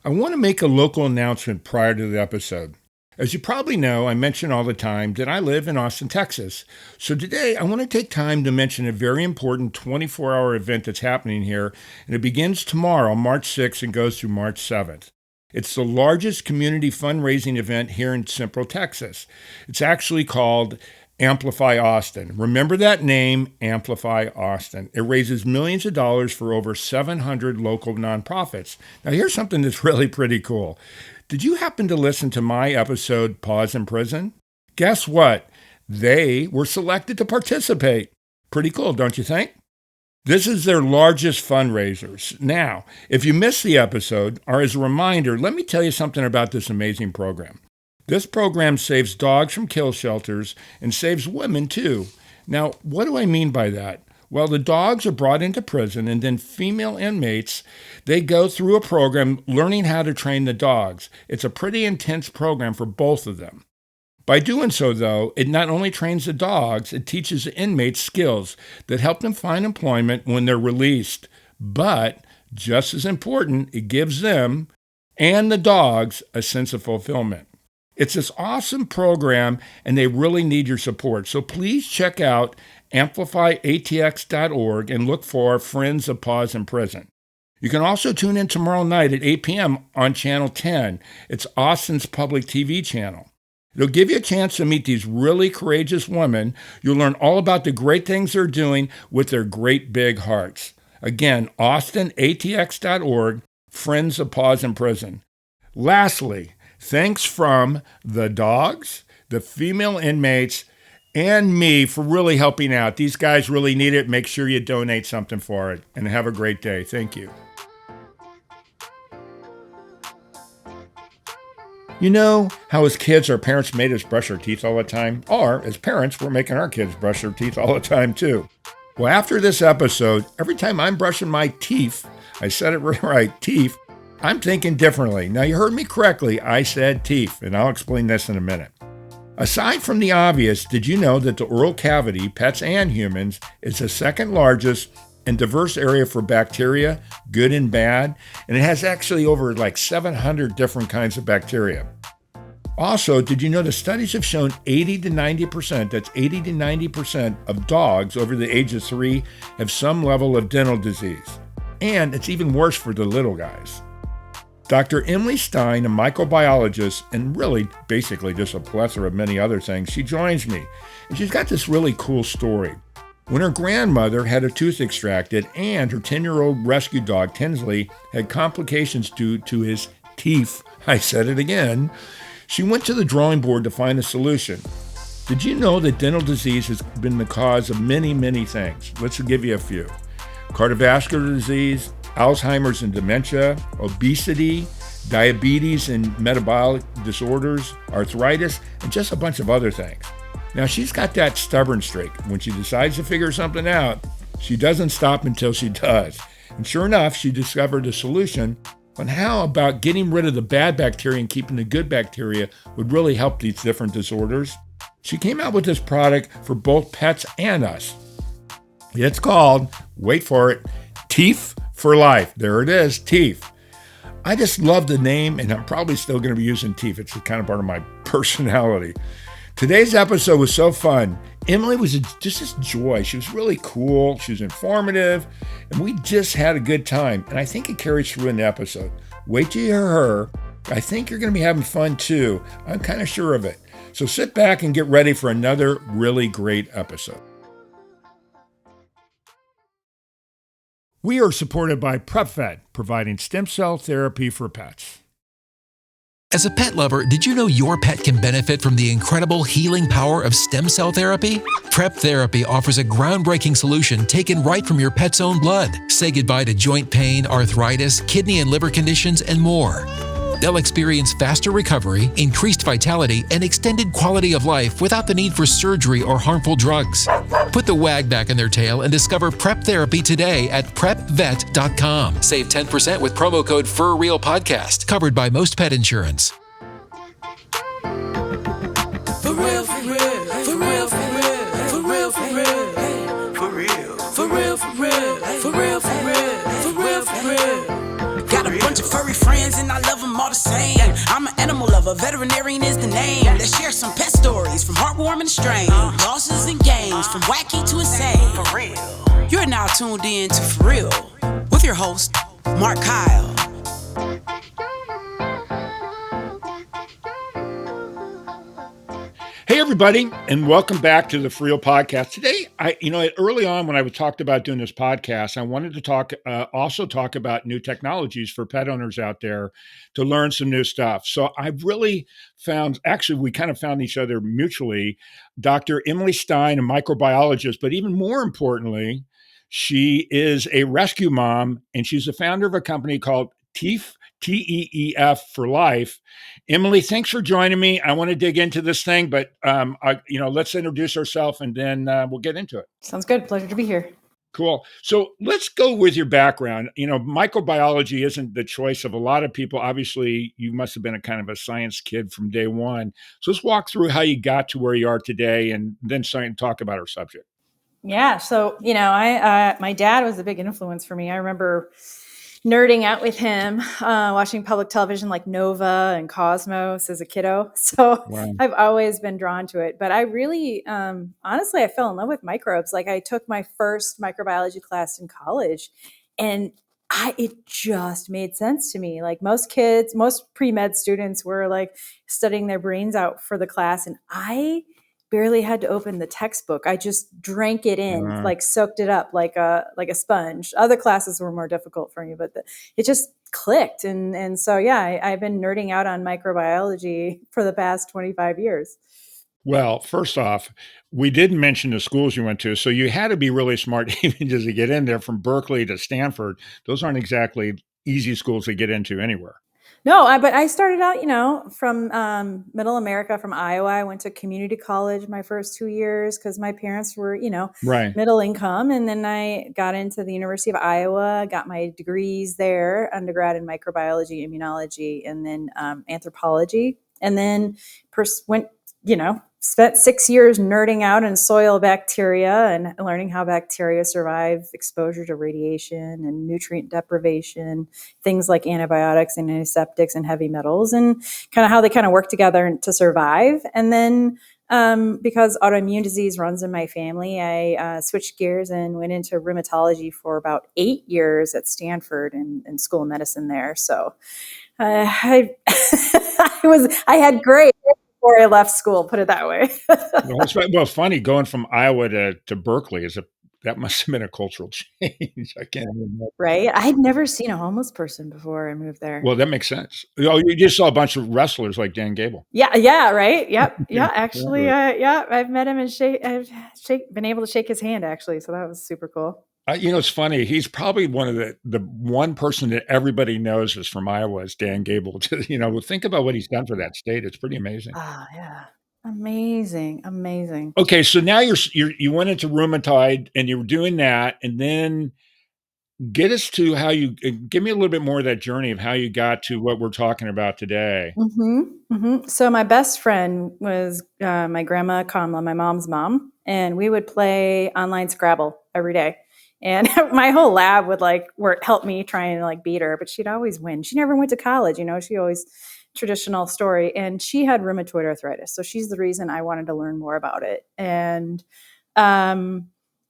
I want to make a local announcement prior to the episode. As you probably know, I mention all the time that I live in Austin, Texas. So today I want to take time to mention a very important 24-hour event that's happening here, and it begins tomorrow, March 6th, and goes through March 7th. It's the largest community fundraising event here in Central Texas. It's actually called Amplify Austin. Remember that name, Amplify Austin. It raises millions of dollars for over 700 local nonprofits. Now here's something that's really pretty cool. Did you happen to listen to my episode, Pause in Prison? Guess what? They were selected to participate. Pretty cool, don't you think? This is their largest fundraisers. Now, if you missed the episode, or as a reminder, let me tell you something about this amazing program. This program saves dogs from kill shelters and saves women too. Now, what do I mean by that? Well, the dogs are brought into prison and then female inmates, they go through a program learning how to train the dogs. It's a pretty intense program for both of them. By doing so, though, it not only trains the dogs, it teaches the inmates skills that help them find employment when they're released. But, just as important, it gives them and the dogs a sense of fulfillment. It's this awesome program, and they really need your support. So please check out amplifyatx.org and look for Friends of Pause in Prison. You can also tune in tomorrow night at 8 p.m. on Channel 10. It's Austin's public TV channel. It'll give you a chance to meet these really courageous women. You'll learn all about the great things they're doing with their great big hearts. Again, austinatx.org, Friends of Pause in Prison. Lastly, thanks from the dogs, the female inmates, and me for really helping out. These guys really need it. Make sure you donate something for it. And have a great day. Thank you. You know how as kids our parents made us brush our teeth all the time? Or as parents, we're making our kids brush their teeth all the time too. Well, after this episode, every time I'm brushing my teeth, I said it right, teeth, I'm thinking differently. Now you heard me correctly, I said teeth, and I'll explain this in a minute. Aside from the obvious, did you know that the oral cavity, pets and humans, is the second largest and diverse area for bacteria, good and bad, and it has actually over 700 different kinds of bacteria. Also, did you know the studies have shown 80 to 90% of dogs over the age of 3 have some level of dental disease. And it's even worse for the little guys. Dr. Emily Stein, a microbiologist, and really basically just a plethora of many other things, she joins me. And she's got this really cool story. When her grandmother had a tooth extracted and her 10-year-old rescue dog, Tinsley, had complications due to his teeth, I said it again, she went to the drawing board to find a solution. Did you know that dental disease has been the cause of many, many things? Let's give you a few. Cardiovascular disease, Alzheimer's and dementia, obesity, diabetes and metabolic disorders, arthritis, and just a bunch of other things. Now, she's got that stubborn streak. When she decides to figure something out, she doesn't stop until she does. And sure enough, she discovered a solution on how about getting rid of the bad bacteria and keeping the good bacteria would really help these different disorders. She came out with this product for both pets and us. It's called, wait for it, Teef for Life. There it is, Teef. I just love the name, and I'm probably still going to be using Teef. It's kind of part of my personality. Today's episode was so fun. Emily was just this joy. She was really cool. She was informative, and we just had a good time. And I think it carries through in the episode. Wait till you hear her. I think you're going to be having fun too. I'm kind of sure of it. So sit back and get ready for another really great episode. We are supported by PrepVet, providing stem cell therapy for pets. As a pet lover, did you know your pet can benefit from the incredible healing power of stem cell therapy? Prep Therapy offers a groundbreaking solution taken right from your pet's own blood. Say goodbye to joint pain, arthritis, kidney and liver conditions, and more. They'll experience faster recovery, increased vitality, and extended quality of life without the need for surgery or harmful drugs. Put the wag back in their tail and discover Prep Therapy today at prepvet.com. Save 10% with promo code FurRealPodcast, covered by most pet insurance. For real, for real, for real, for real, for real, for real, for real, for real, for real, for real, for real, for real, for real. Got a bunch of furry friends and I love them all the same. I'm an animal lover, veterinarian is the name. Let's share some pet stories from heartwarming to strange. Losses and gains, from wacky to insane. For real. You're now tuned in to For Real with your host, Mark Kyle. Hey, everybody, and welcome back to the For Real podcast. Today, early on when I talked about doing this podcast, I wanted to also talk about new technologies for pet owners out there to learn some new stuff. So I've really we kind of found each other mutually. Dr. Emily Stein, a microbiologist, but even more importantly, she is a rescue mom, and she's the founder of a company called Teef, Teef for life. Emily, thanks for joining me. I want to dig into this thing, but let's introduce ourselves and then we'll get into it. Sounds good. Pleasure to be here. Cool. So let's go with your background. Microbiology isn't the choice of a lot of people. Obviously, you must have been a kind of a science kid from day one. So let's walk through how you got to where you are today and then talk about our subject. Yeah. So, my dad was a big influence for me. I remember nerding out with him, watching public television like Nova and Cosmos as a kiddo. So wow. I've always been drawn to it. But I really, honestly, I fell in love with microbes. Like I took my first microbiology class in college and it just made sense to me. Like most pre-med students were like studying their brains out for the class. And I barely had to open the textbook. I just drank it in, like soaked it up like a sponge. Other classes were more difficult for me, but it just clicked. And so, yeah, I've been nerding out on microbiology for the past 25 years. Well, first off, we didn't mention the schools you went to. So you had to be really smart even just to get in there from Berkeley to Stanford. Those aren't exactly easy schools to get into anywhere. No, but I started out, from middle America, from Iowa. I went to community college my first 2 years because my parents were, right. middle income. And then I got into the University of Iowa, got my degrees there, undergrad in microbiology, immunology, and then anthropology. And then spent 6 years nerding out in soil bacteria and learning how bacteria survive exposure to radiation and nutrient deprivation, things like antibiotics and antiseptics and heavy metals, and kind of how they kind of work together to survive. And then because autoimmune disease runs in my family, I switched gears and went into rheumatology for about 8 years at Stanford and School of Medicine there. So I had great before I left school, put it that way. Well, funny going from Iowa to Berkeley that must have been a cultural change. I can't remember. Right? I had never seen a homeless person before I moved there. Well, that makes sense. You just saw a bunch of wrestlers like Dan Gable. Yeah, right. Yep. Yeah, actually, I've met him and I've been able to shake his hand actually, so that was super cool. It's funny. He's probably one of the one person that everybody knows is from Iowa is Dan Gable. Think about what he's done for that state. It's pretty amazing. Oh, yeah. Amazing. Okay, so now you went into rheumatoid and you were doing that, and then get us to give me a little bit more of that journey of how you got to what we're talking about today. So my best friend was my grandma Kamla, my mom's mom, and we would play online Scrabble every day. And my whole lab would help me try and beat her, but she'd always win. She never went to college, she always traditional story. And she had rheumatoid arthritis. So she's the reason I wanted to learn more about it. And then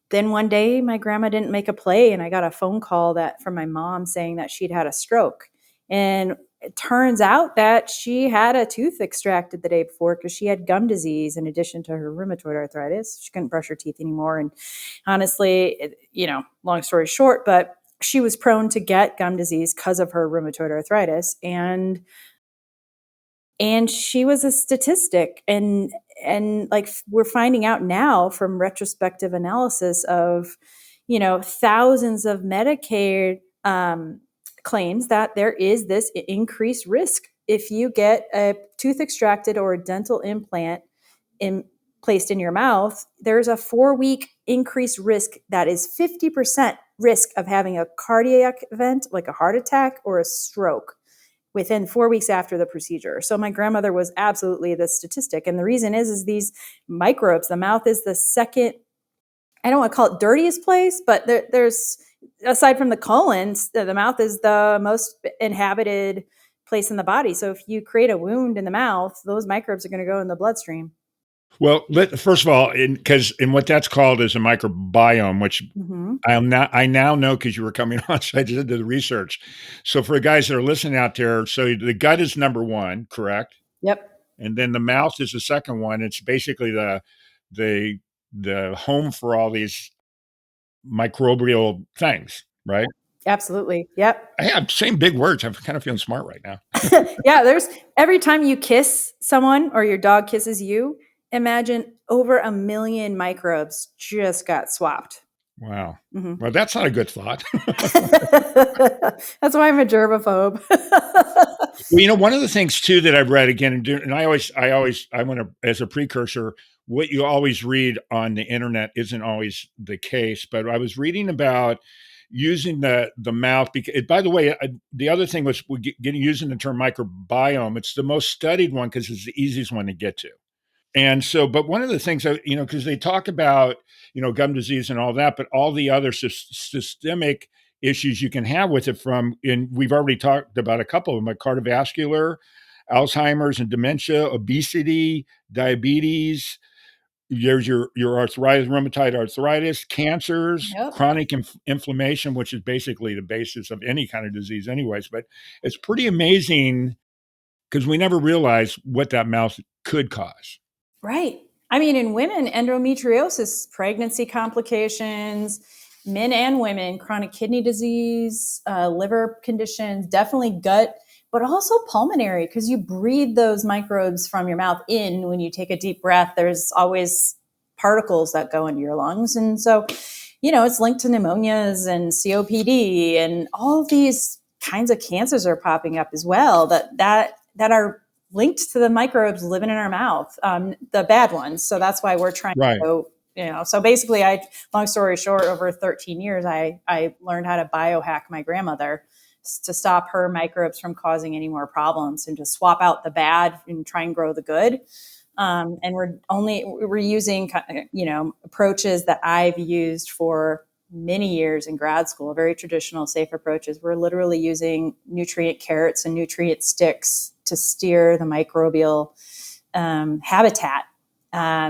one day my grandma didn't make a play and I got a phone call from my mom saying that she'd had a stroke. And it turns out that she had a tooth extracted the day before because she had gum disease in addition to her rheumatoid arthritis. She couldn't brush her teeth anymore. And honestly, long story short, but she was prone to get gum disease because of her rheumatoid arthritis. And she was a statistic. And we're finding out now from retrospective analysis of, thousands of Medicaid claims that there is this increased risk if you get a tooth extracted or a dental implant placed in your mouth. There's a 4-week increased risk that is 50% risk of having a cardiac event like a heart attack or a stroke within 4 weeks after the procedure. So my grandmother was absolutely the statistic. And the reason is these microbes, the mouth is the second I don't want to call it dirtiest place, but there's, aside from the colon, the mouth is the most inhabited place in the body. So if you create a wound in the mouth, those microbes are going to go in the bloodstream. Well, first of all, because what that's called is a microbiome, which Mm-hmm. I now know because you were coming on, so I did the research. So for guys that are listening out there, so the gut is number one, correct? Yep. And then the mouth is the second one. It's basically the the home for all these microbial things, right? Absolutely. Yep. I have same big words. I'm kind of feeling smart right now. Yeah. There's, every time you kiss someone or your dog kisses you, imagine over 1 million microbes just got swapped. Wow. Mm-hmm. Well, that's not a good thought. That's why I'm a germaphobe. Well, one of the things too that I've read again, and I want to, as a precursor, what you always read on the internet isn't always the case. But I was reading about using the mouth. Because, by the way, the other thing was getting using the term microbiome. It's the most studied one because it's the easiest one to get to. And so, but one of the things because they talk about, gum disease and all that, but all the other systemic issues you can have with it and we've already talked about a couple of them, like cardiovascular, Alzheimer's and dementia, obesity, diabetes. There's your arthritis, rheumatoid arthritis, cancers, Yep. chronic inflammation, which is basically the basis of any kind of disease anyways. But it's pretty amazing because we never realize what that mouth could cause. Right. I mean, in women, endometriosis, pregnancy complications, men and women, chronic kidney disease, liver conditions, definitely gut, but also pulmonary, because you breathe those microbes from your mouth in. When you take a deep breath, there's always particles that go into your lungs. And so, it's linked to pneumonias and COPD, and all of these kinds of cancers are popping up as well that are linked to the microbes living in our mouth, the bad ones. So that's why we're trying Right. to go, so basically long story short, over 13 years, I learned how to biohack my grandmother to stop her microbes from causing any more problems and to swap out the bad and try and grow the good. And we're using, approaches that I've used for many years in grad school, very traditional, safe approaches. We're literally using nutrient carrots and nutrient sticks to steer the microbial habitat.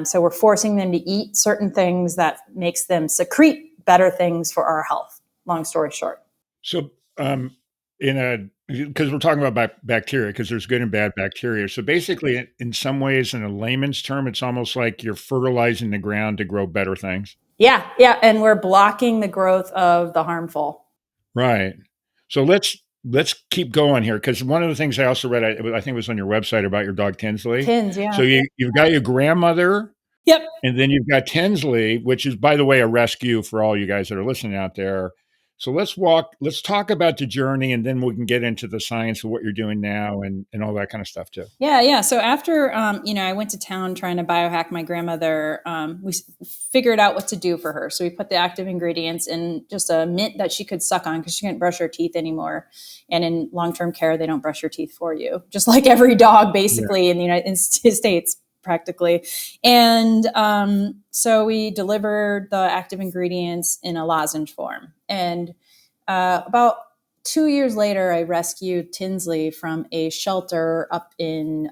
So we're forcing them to eat certain things that makes them secrete better things for our health. Long story short. So, because we're talking about bacteria, because there's good and bad bacteria. So basically, in some ways, in a layman's term, it's almost like you're fertilizing the ground to grow better things. Yeah. And we're blocking the growth of the harmful. Right. So let's keep going here, because one of the things I also read, I think it was on your website about your dog Tinsley. Tins, yeah. So you've got your grandmother. Yep. And then you've got Tinsley, which is, by the way, a rescue for all you guys that are listening out there. So let's talk about the journey, and then we can get into the science of what you're doing now and all that kind of stuff too. Yeah. So after, I went to town trying to biohack my grandmother, we figured out what to do for her. So we put the active ingredients in just a mint that she could suck on because she couldn't brush her teeth anymore. And in long-term care, they don't brush your teeth for you, just like every dog basically in the United States. Practically. And so we delivered the active ingredients in a lozenge form. And about 2 years later, I rescued Tinsley from a shelter up in,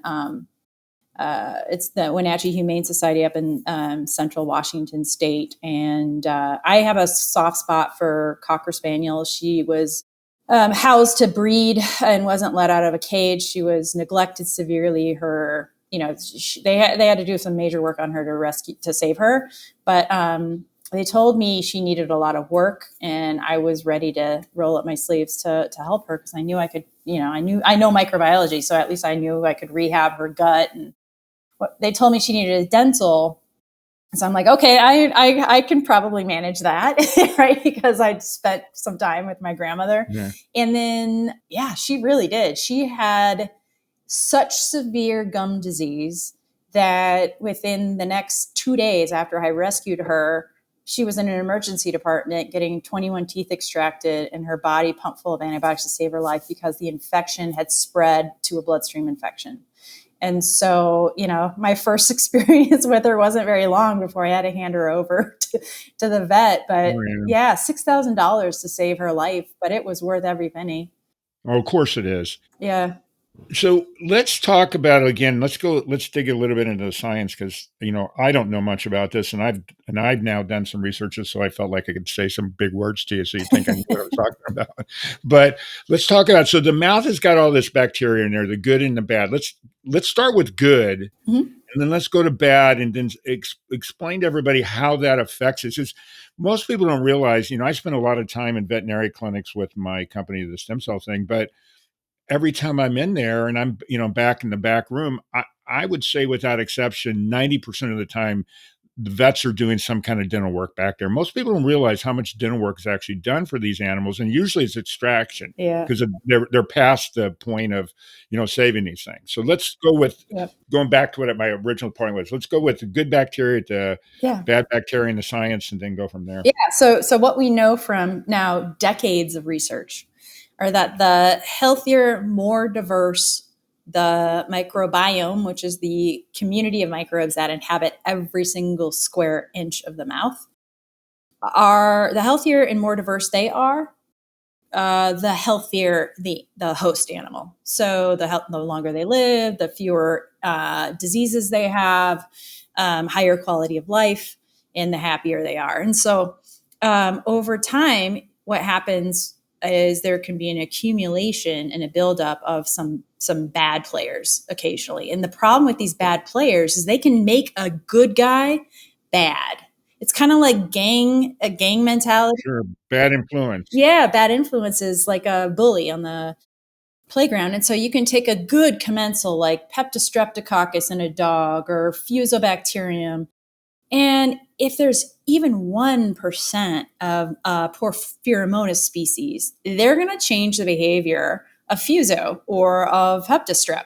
it's the Wenatchee Humane Society up in central Washington State. And I have a soft spot for Cocker Spaniels. She was housed to breed and wasn't let out of a cage. She was neglected severely. They had to do some major work on her to save her. But they told me she needed a lot of work, and I was ready to roll up my sleeves to help her, because I knew I could, I know microbiology. So at least I knew I could rehab her gut. And they told me she needed a dental. So I'm like, okay, I can probably manage that, right? Because I'd spent some time with my grandmother. Yeah. And then, she really did. She had such severe gum disease that within the next 2 days after I rescued her, she was in an emergency department getting 21 teeth extracted and her body pumped full of antibiotics to save her life because the infection had spread to a bloodstream infection. And so, my first experience with her wasn't very long before I had to hand her over to the vet. But yeah, $6,000 to save her life, but it was worth every penny. Oh, of course it is. Yeah. So let's talk about it again. Let's dig a little bit into the science because I don't know much about this, and I've now done some researches, so I felt like I could say some big words to you, so you think I knew what I was talking about. But let's talk about. So the mouth has got all this bacteria in there, the good and the bad. Let's start with good, and then let's go to bad, and then explain to everybody how that affects us. Because most people don't realize. I spend a lot of time in veterinary clinics with my company, the stem cell thing, but every time I'm in there and I'm, back in the back room, I would say without exception, 90% of the time, the vets are doing some kind of dental work back there. Most people don't realize how much dental work is actually done for these animals. And usually it's extraction because they're past the point of, saving these things. So let's go with going back to what my original point was. Let's go with the good bacteria, the bad bacteria, and the science, and then go from there. Yeah. So what we know from now decades of research are that the healthier, more diverse the microbiome, which is the community of microbes that inhabit every single square inch of the mouth, the healthier and more diverse they are, the healthier the host animal. So the longer they live, the fewer diseases they have, higher quality of life, and the happier they are. And so over time, what happens is there can be an accumulation and a buildup of some bad players occasionally. And the problem with these bad players is they can make a good guy bad. It's kind of like a gang mentality. Sure, bad influence. Yeah, bad influence is like a bully on the playground. And so you can take a good commensal like Peptostreptococcus in a dog or Fusobacterium. And if there's even 1% of Porphyromonas species, they're going to change the behavior of Fuso or of Heptastrep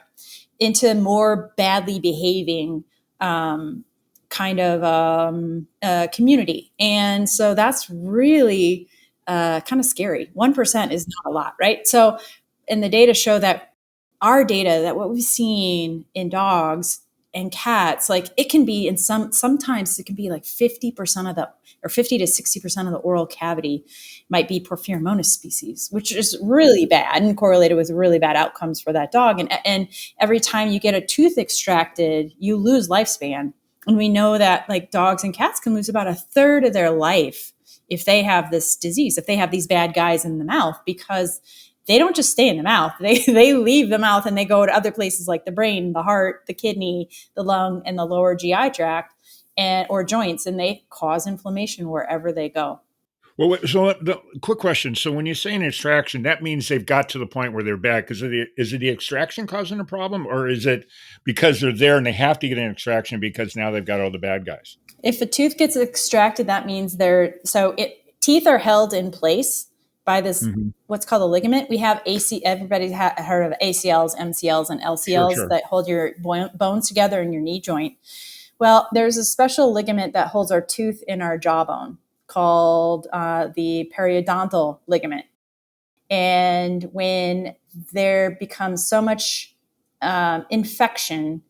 into more badly behaving kind of community. And so that's really kind of scary. 1% is not a lot, right? So, and the data show that what we've seen in dogs and cats, like it can be sometimes it can be like 50% of or 50 to 60% of the oral cavity might be Porphyromonas species, which is really bad and correlated with really bad outcomes for that dog. And every time you get a tooth extracted, you lose lifespan. And we know that like dogs and cats can lose about a third of their life if they have this disease, if they have these bad guys in the mouth, because they don't just stay in the mouth. They leave the mouth and they go to other places like the brain, the heart, the kidney, the lung, and the lower GI tract or joints, and they cause inflammation wherever they go. Well, so the quick question. So when you say an extraction, that means they've got to the point where they're bad. Is it the extraction causing a problem, or is it because they're there and they have to get an extraction because now they've got all the bad guys? If a tooth gets extracted, that means teeth are held in place by this, what's called a ligament. We have everybody's heard of ACLs, MCLs, and LCLs that hold your bones together in your knee joint. Well, there's a special ligament that holds our tooth in our jawbone called the periodontal ligament. And when there becomes so much infection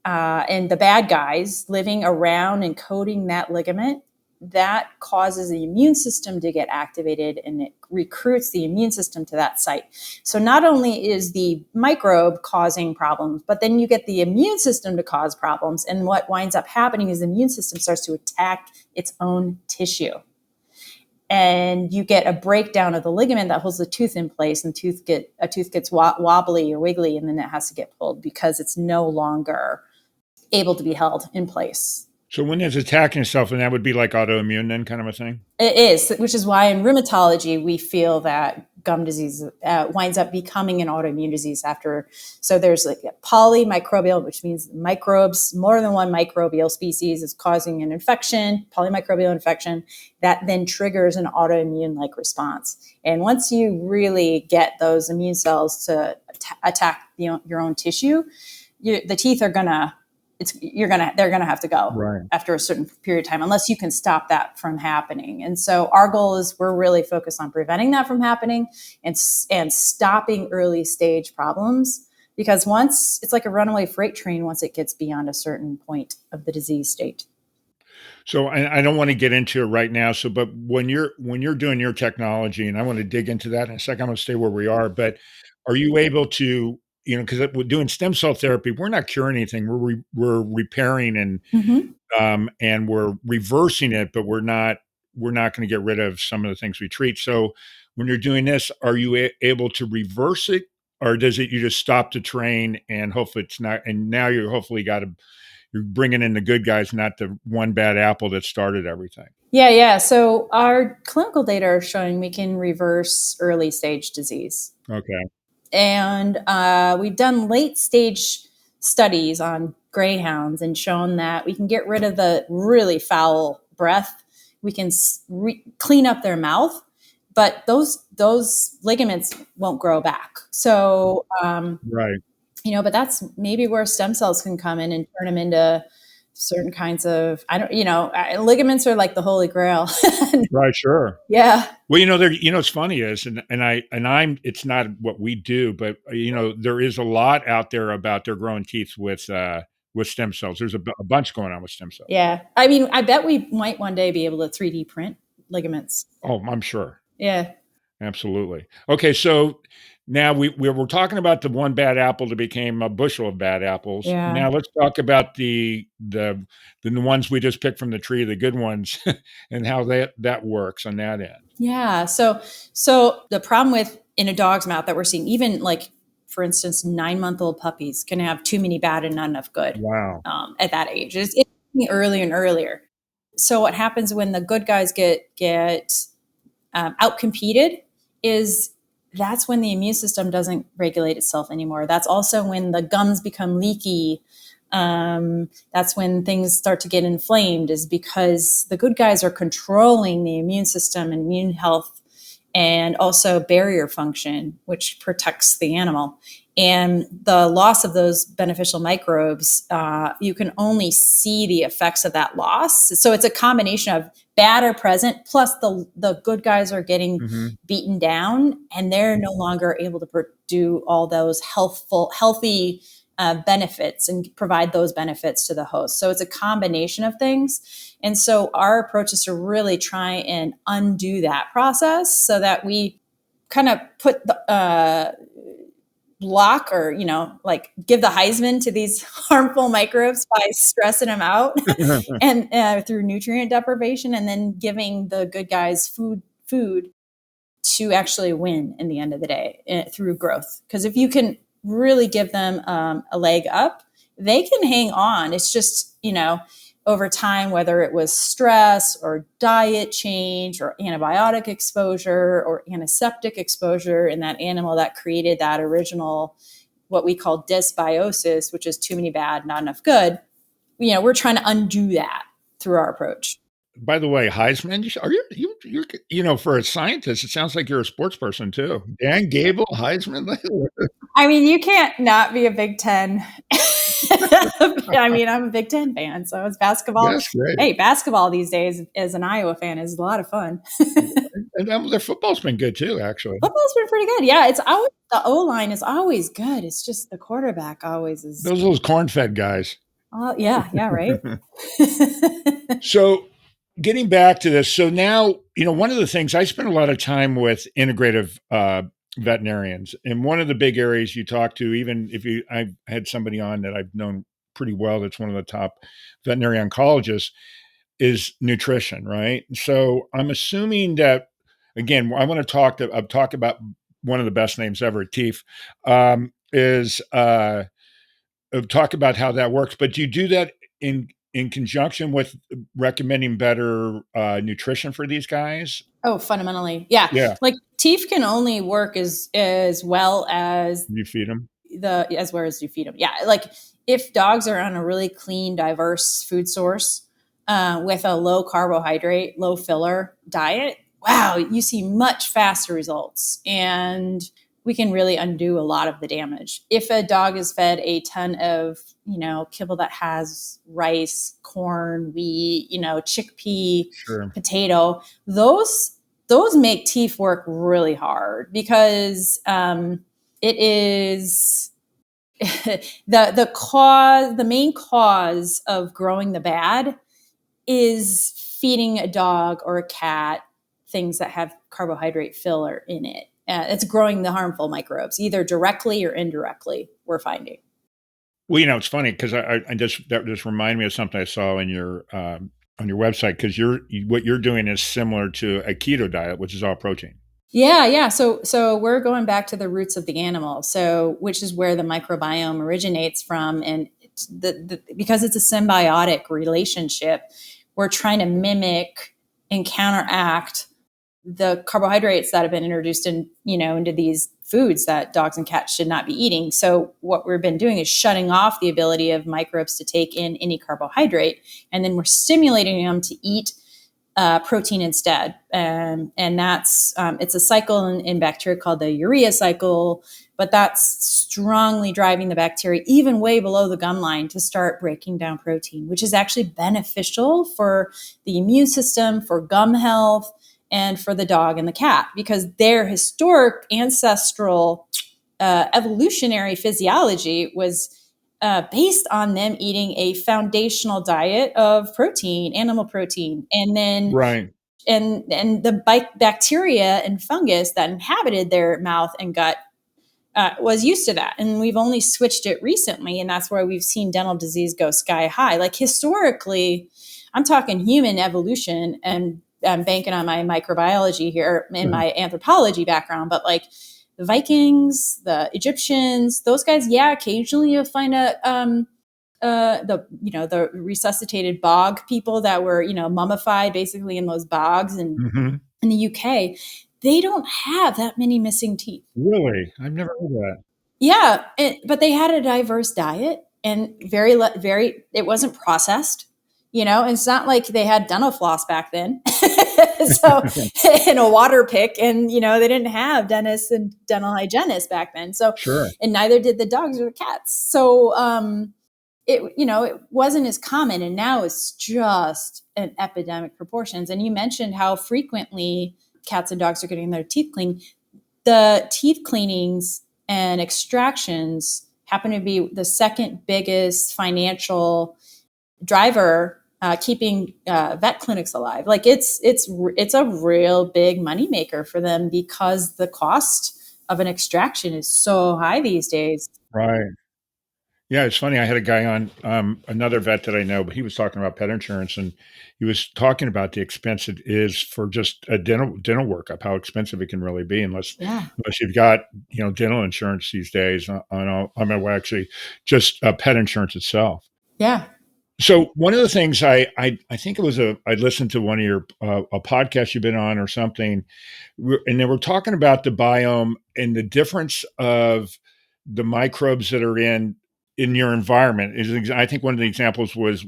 and the bad guys living around and coating that ligament, that causes the immune system to get activated and it recruits the immune system to that site. So not only is the microbe causing problems, but then you get the immune system to cause problems. And what winds up happening is the immune system starts to attack its own tissue. And you get a breakdown of the ligament that holds the tooth in place, and a tooth gets wobbly or wiggly, and then it has to get pulled because it's no longer able to be held in place. So when it's attacking itself, and that would be like autoimmune then kind of a thing? It is, which is why in rheumatology, we feel that gum disease winds up becoming an autoimmune disease after. So there's like a polymicrobial, which means microbes, more than one microbial species is causing an infection, polymicrobial infection, that then triggers an autoimmune-like response. And once you really get those immune cells to attack your own tissue, the teeth are they're gonna have to go after a certain period of time, unless you can stop that from happening. And so our goal is we're really focused on preventing that from happening and stopping early stage problems because once it's like a runaway freight train, once it gets beyond a certain point of the disease state. So I don't want to get into it right now. So, but when you're doing your technology, and I want to dig into that in a second, I'm going to stay where we are. But are you able to, because we're doing stem cell therapy, we're not curing anything. We're repairing and we're reversing it, but we're not going to get rid of some of the things we treat. So, when you're doing this, are you able to reverse it, or does it you just stop the train and hopefully it's not? And now you're bringing in the good guys, not the one bad apple that started everything. Yeah. So our clinical data are showing we can reverse early stage disease. Okay. And we've done late stage studies on greyhounds and shown that we can get rid of the really foul breath. We can clean up their mouth, but those ligaments won't grow back. So, Right. But that's maybe where stem cells can come in and turn them into certain kinds of, ligaments are like the holy grail. Right. Sure. Yeah. Well, it's funny is, it's not what we do, but there is a lot out there about they're growing teeth with stem cells. There's a bunch going on with stem cells. Yeah. I mean, I bet we might one day be able to 3D print ligaments. Oh, I'm sure. Yeah. Absolutely. Okay. So now we're talking about the one bad apple that became a bushel of bad apples. Yeah. Now let's talk about the ones we just picked from the tree, the good ones, and how that works on that end. Yeah. So the problem in a dog's mouth that we're seeing, even like, for instance, 9-month-old puppies can have too many bad and not enough good. Wow. At that age, it's earlier and earlier. So what happens when the good guys get outcompeted is that's when the immune system doesn't regulate itself anymore. That's also when the gums become leaky. That's when things start to get inflamed, is because the good guys are controlling the immune system and immune health and also barrier function, which protects the animal. And the loss of those beneficial microbes, you can only see the effects of that loss. So it's a combination of bad are present, plus the good guys are getting beaten down, and they're no longer able to do all those healthy benefits and provide those benefits to the host. So it's a combination of things. And so our approach is to really try and undo that process so that we kind of put the block or, give the Heisman to these harmful microbes by stressing them out and through nutrient deprivation, and then giving the good guys food to actually win in the end of the day through growth. Because if you can really give them a leg up, they can hang on. It's just, over time, whether it was stress or diet change or antibiotic exposure or antiseptic exposure in that animal that created that original, what we call dysbiosis, which is too many bad, not enough good. We're trying to undo that through our approach. By the way, Heisman, you're for a scientist, it sounds like you're a sports person too. Dan Gable, Heisman. I mean, you can't not be a Big Ten. I mean, I'm a Big Ten fan, so it's basketball. That's great. Hey, basketball these days, as an Iowa fan, is a lot of fun. And their football's been good too, actually. Football's been pretty good. Yeah, it's always the O-line is always good. It's just the quarterback always is. Those corn-fed guys. Yeah, right. So getting back to this, so now, one of the things, I spend a lot of time with integrative veterinarians, and one of the big areas you talk to, even if I've had somebody on that I've known pretty well that's one of the top veterinary oncologists, is nutrition, right? So I'm assuming that, again, I want to talk about one of the best names ever, Teef, talk about how that works. But do you do that in conjunction with recommending better nutrition for these guys? Oh, fundamentally. Yeah. Like Teef can only work as well as you feed them. As well as you feed them. Yeah. Like if dogs are on a really clean, diverse food source with a low carbohydrate, low filler diet, wow, you see much faster results. And we can really undo a lot of the damage. If a dog is fed a ton of, kibble that has rice, corn, wheat, chickpea, potato, those make Teef work really hard because it is the main cause of growing the bad is feeding a dog or a cat things that have carbohydrate filler in it. It's growing the harmful microbes, either directly or indirectly, we're finding. Well, it's funny because that just reminded me of something I saw in on your website, because what you're doing is similar to a keto diet, which is all protein. Yeah. So we're going back to the roots of the animal. So which is where the microbiome originates from, and because it's a symbiotic relationship, we're trying to mimic and counteract the carbohydrates that have been introduced into these foods that dogs and cats should not be eating. So what we've been doing is shutting off the ability of microbes to take in any carbohydrate, and then we're stimulating them to eat protein instead. And that's it's a cycle in bacteria called the urea cycle, but that's strongly driving the bacteria even way below the gum line to start breaking down protein, which is actually beneficial for the immune system, for gum health, and for the dog and the cat, because their historic ancestral evolutionary physiology was based on them eating a foundational diet of protein, animal protein, and then Right. and the bacteria and fungus that inhabited their mouth and gut was used to that. And we've only switched it recently, and that's why we've seen dental disease go sky high. Like historically, I'm talking human evolution, and I'm banking on my microbiology here in my anthropology background, but like the Vikings, the Egyptians, those guys, occasionally you'll find the resuscitated bog people that were, mummified basically in those bogs. And in the UK, they don't have that many missing teeth. Really? I've never heard that. Yeah. But they had a diverse diet, and it wasn't processed. It's not like they had dental floss back then. So, and a water pick, and, they didn't have dentists and dental hygienists back then. So, Sure. And neither did the dogs or the cats. So, it wasn't as common, and now it's just an epidemic proportions. And you mentioned how frequently cats and dogs are getting their teeth cleaned. The teeth cleanings and extractions happen to be the second biggest financial driver keeping vet clinics alive. Like it's a real big moneymaker for them, because the cost of an extraction is so high these days. Right. Yeah, it's funny. I had a guy on, another vet that I know, but he was talking about pet insurance, and he was talking about the expense it is for just a dental workup, how expensive it can really be unless you've got dental insurance these days. Actually just pet insurance itself. Yeah. So one of the things I think it was I listened to one of your a podcast you've been on or something, and they were talking about the biome and the difference of the microbes that are in your environment. I think one of the examples was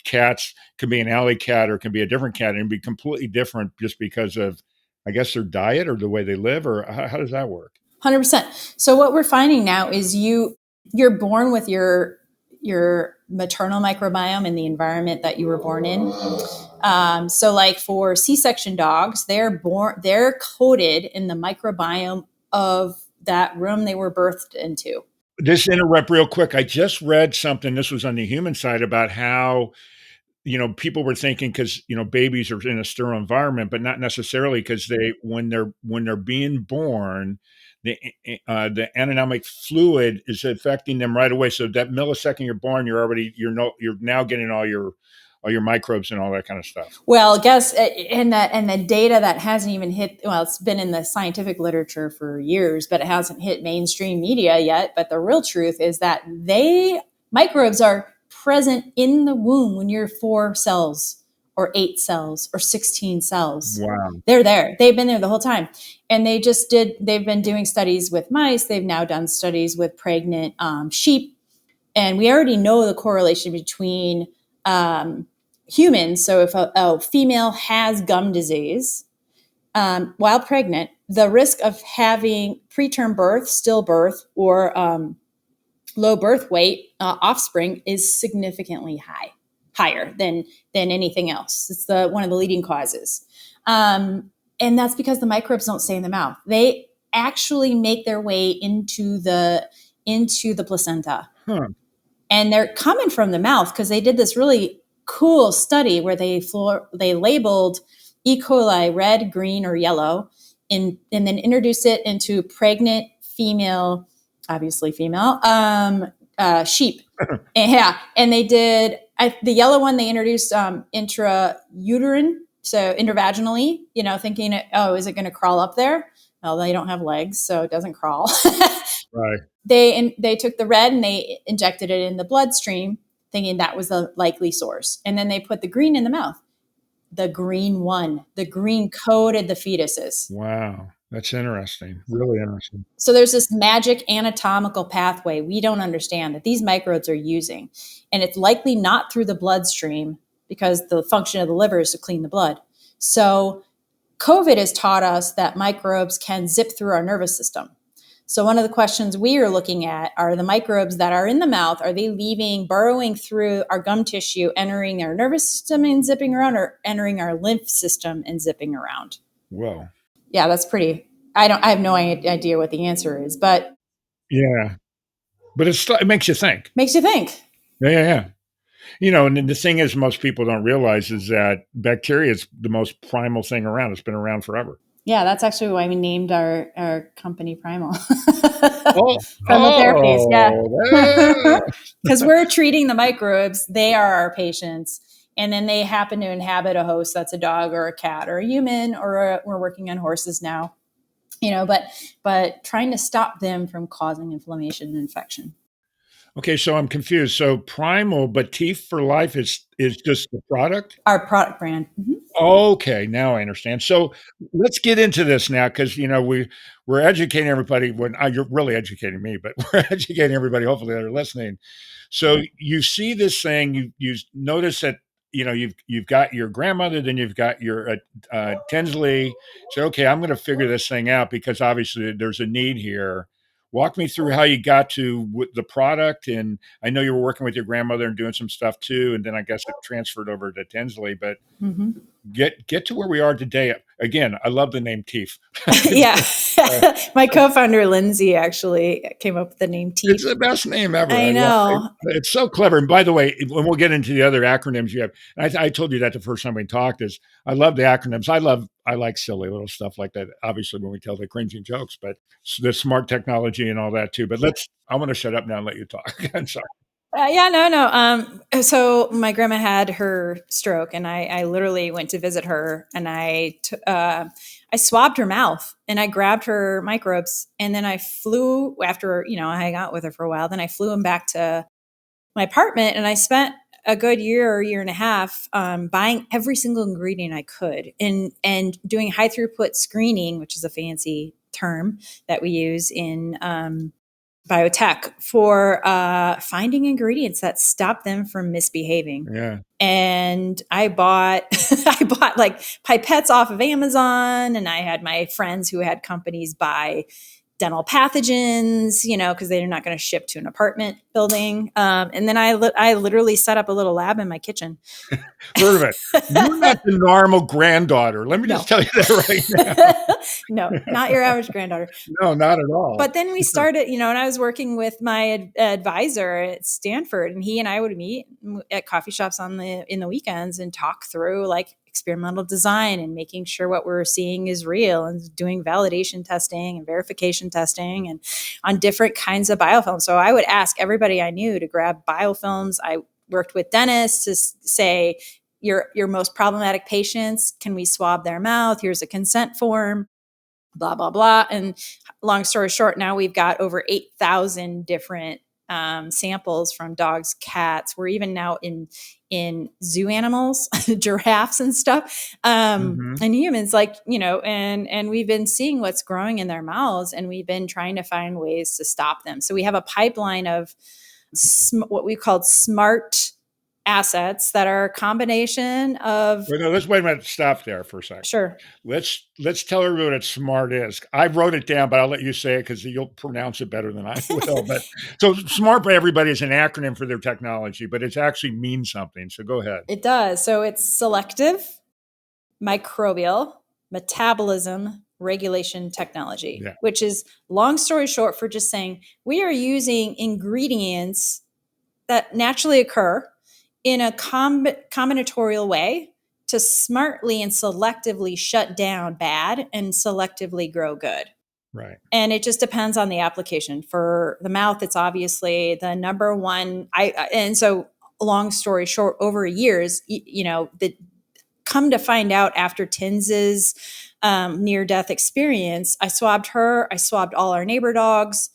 cats could be an alley cat or can be a different cat and be completely different just because of, I guess, their diet or the way they live, or how does that work? 100%. So what we're finding now is you're born with your maternal microbiome in the environment that you were born in. So like for C-section dogs, they're coded in the microbiome of that room they were birthed into. Just interrupt real quick. I just read something, this was on the human side, about how people were thinking, because babies are in a sterile environment, but not necessarily, because when they're being born, the anatomic fluid is affecting them right away. So that millisecond you're born, you're now getting all your microbes and all that kind of stuff. Well, guess and the data that hasn't even hit. Well, it's been in the scientific literature for years, but it hasn't hit mainstream media yet. But the real truth is that microbes are present in the womb when you're 4 cells or 8 cells or 16 cells. Wow. They're there. They've been there the whole time. And they've been doing studies with mice. They've now done studies with pregnant sheep. And we already know the correlation between humans. So if a female has gum disease while pregnant, the risk of having preterm birth, stillbirth, or low birth weight offspring is significantly higher than anything else. It's one of the leading causes. And that's because the microbes don't stay in the mouth. They actually make their way into the into the placenta. Huh. And they're coming from the mouth because they did this really cool study where they labeled E. coli red, green, or yellow, and then introduced it into pregnant female, obviously female, sheep. And they did the yellow one. They introduced intrauterine, so intravaginally. Thinking, is it going to crawl up there? Well, they don't have legs, so it doesn't crawl. Right. They took the red and they injected it in the bloodstream, thinking that was the likely source. And then they put the green in the mouth. The green one, the green coated the fetuses. Wow. That's interesting. Really interesting. So there's this magic anatomical pathway we don't understand that these microbes are using. And it's likely not through the bloodstream because the function of the liver is to clean the blood. So COVID has taught us that microbes can zip through our nervous system. So one of the questions we are looking at are the microbes that are in the mouth, are they burrowing through our gum tissue, entering our nervous system and zipping around, or entering our lymph system and zipping around? Whoa. Yeah, that's pretty, I have no idea what the answer is, but. Yeah. But it makes you think. Makes you think. Yeah. And the thing is, most people don't realize is that bacteria is the most primal thing around. It's been around forever. Yeah, that's actually why we named our company Primal. Primal Therapies, yeah. Because we're treating the microbes, they are our patients, and then they happen to inhabit a host that's a dog or a cat or a human, or we're working on horses now. But trying to stop them from causing inflammation and infection. Okay, so I'm confused. So Primal, but Teef for Life is just the product? Our product brand. Mm-hmm. Okay, now I understand. So let's get into this now, because we're educating everybody. You're really educating me, but we're educating everybody. Hopefully, that are listening. So you see this thing. You notice that you've got your grandmother, then you've got your Tinsley. So okay, I'm going to figure this thing out because obviously there's a need here. Walk me through how you got to the product, and I know you were working with your grandmother and doing some stuff too, and then I guess it transferred over to Tinsley. But get to where we are today. Again, I love the name Teef. Yeah, my co-founder Lindsay actually came up with the name Teef. It's the best name ever. I know. It's so clever. And by the way, when we'll get into the other acronyms you have, and I told you that the first time we talked, is I love the acronyms. I like silly little stuff like that. Obviously, when we tell the cringing jokes, but the smart technology and all that too. But I want to shut up now and let you talk. I'm sorry. No. So my grandma had her stroke, and I literally went to visit her, and I swabbed her mouth, and I grabbed her microbes, and then I flew after I hung out with her for a while. Then I flew them back to my apartment, and I spent a good year and a half buying every single ingredient I could, and doing high throughput screening, which is a fancy term that we use in biotech for finding ingredients that stop them from misbehaving. Yeah. And I bought like pipettes off of Amazon, and I had my friends who had companies buy dental pathogens, because they're not going to ship to an apartment building. And then I literally set up a little lab in my kitchen. Heard of it. You're not the normal granddaughter. Let me just tell you that right now. No, not your average granddaughter. No, not at all. But then we started, and I was working with my advisor at Stanford, and he and I would meet at coffee shops in the weekends and talk through like experimental design and making sure what we're seeing is real, and doing validation testing and verification testing and on different kinds of biofilms. So I would ask everybody I knew to grab biofilms. I worked with dentists to say, your most problematic patients, can we swab their mouth? Here's a consent form, blah, blah, blah. And long story short, now we've got over 8,000 different samples from dogs, cats. We're even now in zoo animals, giraffes and stuff, and humans, and we've been seeing what's growing in their mouths, and we've been trying to find ways to stop them. So we have a pipeline of what we called smart assets that are a combination of. Let's wait a minute. Stop there for a second. Sure. Let's tell everyone what SMART is. I wrote it down, but I'll let you say it because you'll pronounce it better than I will. But so SMART by everybody is an acronym for their technology, but it actually means something. So go ahead. It does. So it's selective, microbial, metabolism, regulation technology, Yeah. which is, long story short, for just saying we are using ingredients that naturally occur in a combinatorial way to smartly and selectively shut down bad and selectively grow good. Right. And it just depends on the application. For the mouth, it's obviously the number one. And so, long story short, over years, come to find out, after Tins's near-death experience, I swabbed her, I swabbed all our neighbor dogs,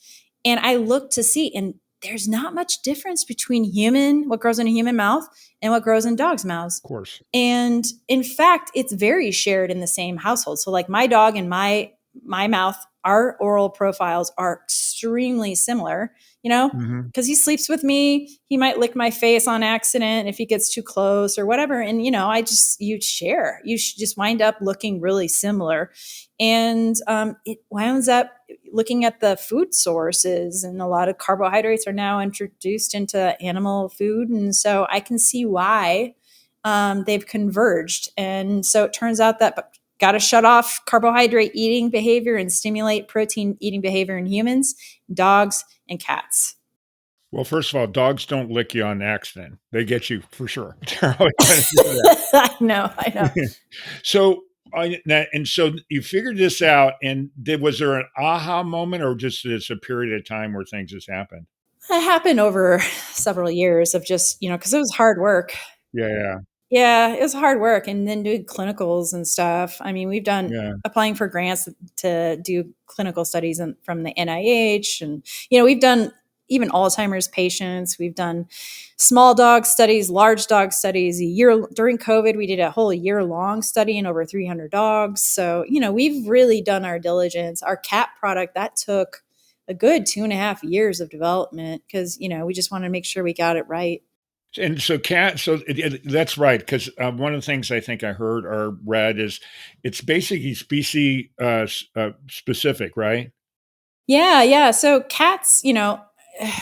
and I looked to see, and there's not much difference between what grows in a human mouth and what grows in dogs' mouths. Of course. And in fact, it's very shared in the same household. So like my dog and my mouth, our oral profiles are extremely similar, because he sleeps with me. He might lick my face on accident if he gets too close or whatever. And, you share, just wind up looking really similar. And it winds up looking at the food sources, and a lot of carbohydrates are now introduced into animal food. And so I can see why they've converged. And so it turns out that got to shut off carbohydrate eating behavior and stimulate protein eating behavior in humans, dogs, and cats. Well, first of all, dogs don't lick you on accident. They get you for sure. They're always gonna do that. I know. So, so you figured this out, and was there an aha moment, or just it's a period of time where things just happened? It happened over several years of just, because it was hard work. Yeah. Yeah, it was hard work. And then doing clinicals and stuff. I mean, we've done applying for grants to do clinical studies from the NIH. And, we've done even Alzheimer's patients. We've done small dog studies, large dog studies. During COVID, we did a whole year-long study in over 300 dogs. So, we've really done our diligence. Our cat product, that took a good 2.5 years of development because, we just wanted to make sure we got it right. And so that's right, because one of the things I think I heard or read is it's basically species specific, right? Yeah. So cats, and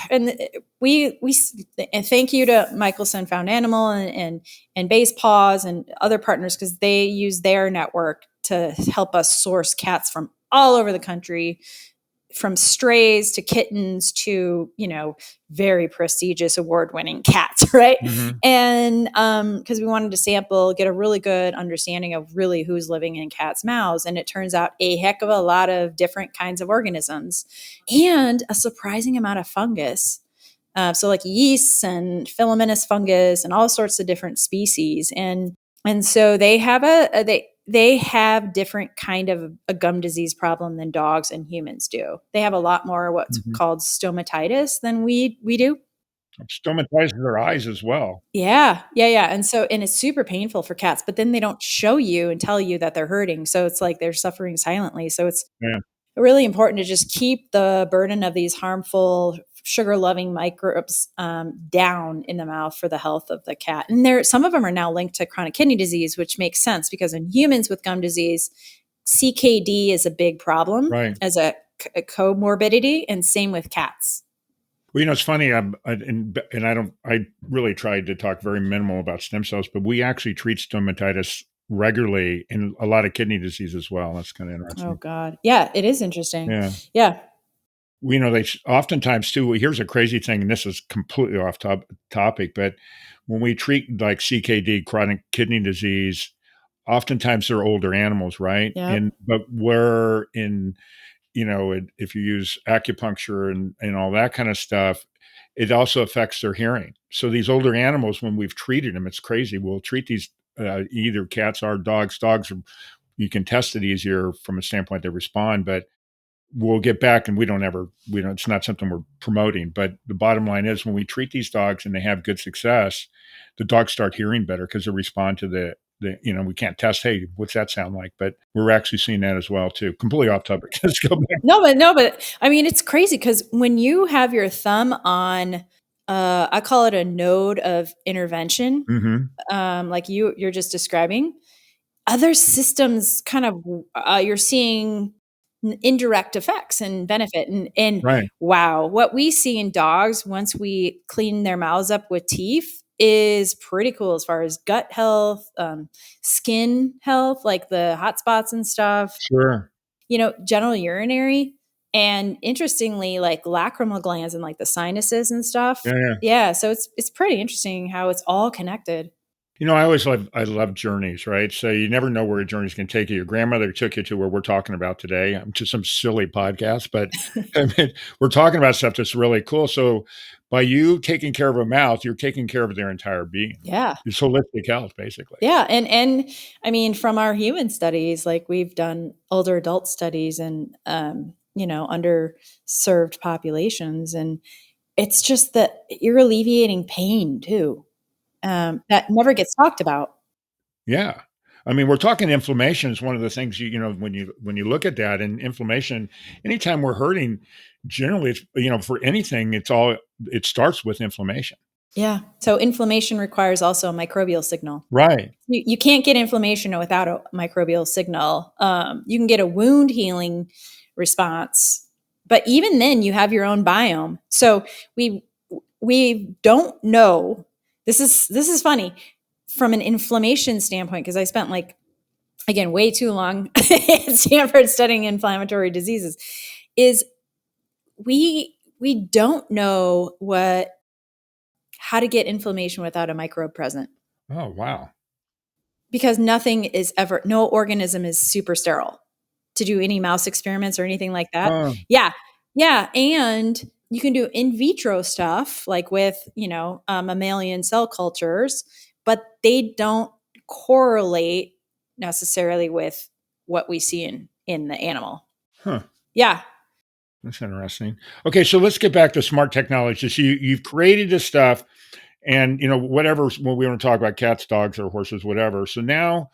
and thank you to Michelson Found Animal and Base Paws and other partners, because they use their network to help us source cats from all over the country, from strays to kittens to, very prestigious award-winning cats, right? Mm-hmm. And because we wanted to sample, get a really good understanding of really who's living in cats' mouths. And it turns out a heck of a lot of different kinds of organisms and a surprising amount of fungus. So like yeasts and filamentous fungus and all sorts of different species. And so they have they have different kind of a gum disease problem than dogs and humans do. They have a lot more what's called stomatitis than we do. Stomatitis in their eyes as well. Yeah. And it's super painful for cats, but then they don't show you and tell you that they're hurting. So it's like they're suffering silently. So it's really important to just keep the burden of these harmful sugar-loving microbes down in the mouth for the health of the cat. And some of them are now linked to chronic kidney disease, which makes sense because in humans with gum disease, CKD is a big problem as a comorbidity, and same with cats. Well, it's funny. I really tried to talk very minimal about stem cells, but we actually treat stomatitis regularly in a lot of kidney disease as well. That's kind of interesting. Oh God. Yeah, it is interesting. Yeah. They oftentimes too, here's a crazy thing, and this is completely off topic, but when we treat like CKD, chronic kidney disease, oftentimes they're older animals, right? Yep. But we're in, if you use acupuncture and all that kind of stuff, it also affects their hearing. So these older animals, when we've treated them, it's crazy. We'll treat these either cats or dogs. Dogs, you can test it easier from a standpoint they respond, but we'll get back, and it's not something we're promoting, but the bottom line is when we treat these dogs and they have good success, the dogs start hearing better because they respond to the we can't test, hey, what's that sound like? But we're actually seeing that as well too. Completely off topic. Let's go back. No, but I mean, it's crazy because when you have your thumb on, I call it a node of intervention, like you're just describing, other systems kind of, you're seeing indirect effects and benefit. And wow, what we see in dogs once we clean their mouths up with Teef is pretty cool as far as gut health, skin health, like the hot spots and stuff. Sure. general urinary, and interestingly, like lacrimal glands and like the sinuses and stuff. Yeah. Yeah. So it's pretty interesting how it's all connected. I love journeys, right? So you never know where a journey's going to take you. Your grandmother took you to where we're talking about today, to some silly podcast, but I mean, we're talking about stuff that's really cool. So by you taking care of a mouth, you're taking care of their entire being. Yeah. It's holistic health, basically. Yeah. And I mean, from our human studies, like we've done older adult studies and, underserved populations. And it's just that you're alleviating pain too. That never gets talked about. Yeah. I mean, we're talking inflammation is one of the things when you look at that, and inflammation, anytime we're hurting, generally it's, for anything, it starts with inflammation. Yeah. So inflammation requires also a microbial signal. Right. You can't get inflammation without a microbial signal. You can get a wound healing response, but even then you have your own biome. So we don't know. This is funny from an inflammation standpoint, because I spent way too long at Stanford studying inflammatory diseases. Is we don't know how to get inflammation without a microbe present. Oh, wow. Because no organism is super sterile to do any mouse experiments or anything like that. Yeah. Yeah. And you can do in vitro stuff like with, mammalian cell cultures, but they don't correlate necessarily with what we see in the animal. Huh. Yeah. That's interesting. Okay, so let's get back to smart technology. So you've created this stuff, and whatever. Well, we want to talk about cats, dogs, or horses, whatever. So now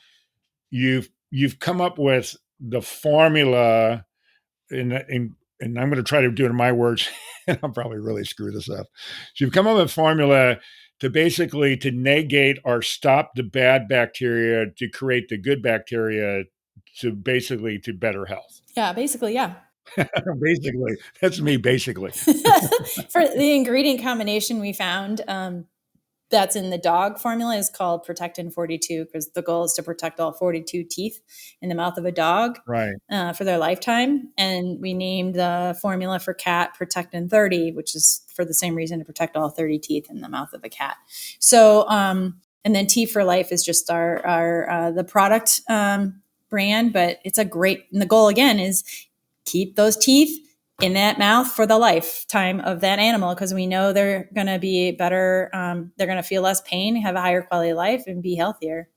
you've come up with the formula, and I'm going to try to do it in my words, and I'll probably really screw this up. So you've come up with a formula to basically to negate or stop the bad bacteria to create the good bacteria to better health. Yeah, basically, yeah. Basically, that's me. Basically, for the ingredient combination we found that's in the dog formula is called Protectin 42, because the goal is to protect all 42 teeth in the mouth of a dog, right, for their lifetime. And we named the formula for cat Protectin 30, which is for the same reason, to protect all 30 teeth in the mouth of a cat. So, and then Teef for Life is just our the product brand, but it's and the goal again is keep those teeth in that mouth for the lifetime of that animal, because we know they're going to be better. They're going to feel less pain, have a higher quality of life, and be healthier.